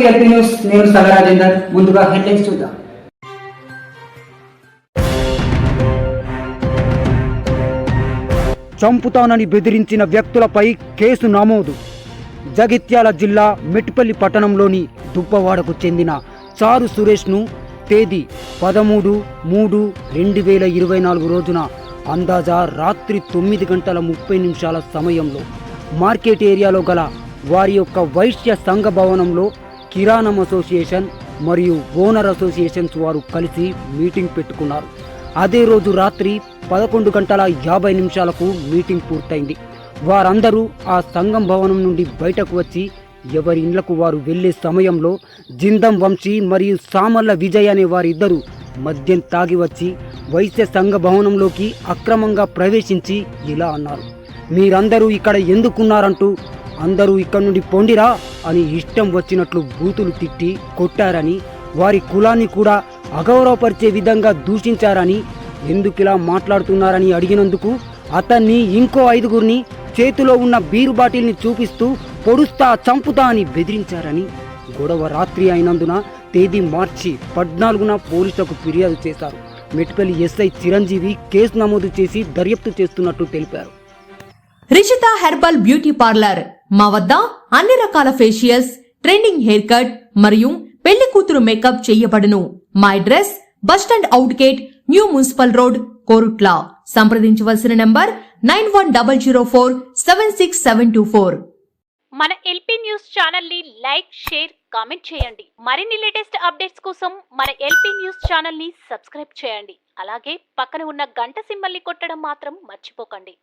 LP news. నేను సగరాజేందర్. ముందుగా headlines చూద్దాం. చంపుతానని బెదిరించిన వ్యక్తులపై కేసు నమోదు. జగిత్యాల జిల్లా మెట్పల్లి పట్టణంలోని దుబ్బవాడకు చెందిన చారు సురేష్ను తేదీ 13/3/2024 రోజున అందాజా రాత్రి 9:30 సమయంలో మార్కెట్ ఏరియాలో గల వారి యొక్క వైశ్య సంఘ భవనంలో కిరాణం అసోసియేషన్ మరియు ఓనర్ అసోసియేషన్స్ వారు కలిసి మీటింగ్ పెట్టుకున్నారు. అదే రోజు రాత్రి 11:50 మీటింగ్ పూర్తయింది. వారందరూ ఆ సంఘం భవనం నుండి బయటకు వచ్చి ఎవరి ఇండ్లకు వారు వెళ్లే సమయంలో జిందం వంశీ మరియు సామర్ల విజయ్ అనే వారిద్దరూ మద్యం తాగి వచ్చి వైశ్య సంఘ భవనంలోకి అక్రమంగా ప్రవేశించి ఇలా అన్నారు: మీరందరూ ఇక్కడ ఎందుకున్నారంటూ, అందరూ ఇక్కడ నుండి పొండిరా అని ఇష్టం వచ్చినట్లు బూతులు తిట్టి కొట్టారని, వారి కులాన్ని కూడా అగౌరవపరిచే విధంగా దూషించారని, ఎందుకిలా మాట్లాడుతున్నారని అడిగినందుకు అతన్ని ఇంకో 5గురిని చేతిలో ఉన్న బీరు బాటిల్ని చూపిస్తూ పొడుస్తా, చంపుతా అని బెదిరించారని, గొడవ రాత్రి అయినందున తేదీ మార్చి 14న పోలీసులకు ఫిర్యాదు చేశారు. మెట్పల్లి ఎస్ఐ చిరంజీవి కేసు నమోదు చేసి దర్యాప్తు చేస్తున్నట్టు తెలిపారు. Rishitha herbal beauty parlour. మా వద్ద అన్ని రకాల ఫేషియల్స్, ట్రెండింగ్ హెయిర్ కట్ మరియు పెళ్లి కూతురు మేకప్ చేయబడును. మా address bus stand out gate, new municipal road, Korutla. సంప్రదించవలసిన నంబర్ 9100476724. మన ఎల్పీ న్యూస్ ఛానల్ ని లైక్, షేర్, కామెంట్ చేయండి. మరిన్ని లేటెస్ట్ అప్డేట్స్ కోసం మన ఎల్పీ న్యూస్ ఛానల్ ని సబ్స్క్రైబ్ చేయండి. అలాగే పక్కన ఉన్న గంట సింబల్ ని కొట్టడం మాత్రం మర్చిపోకండి.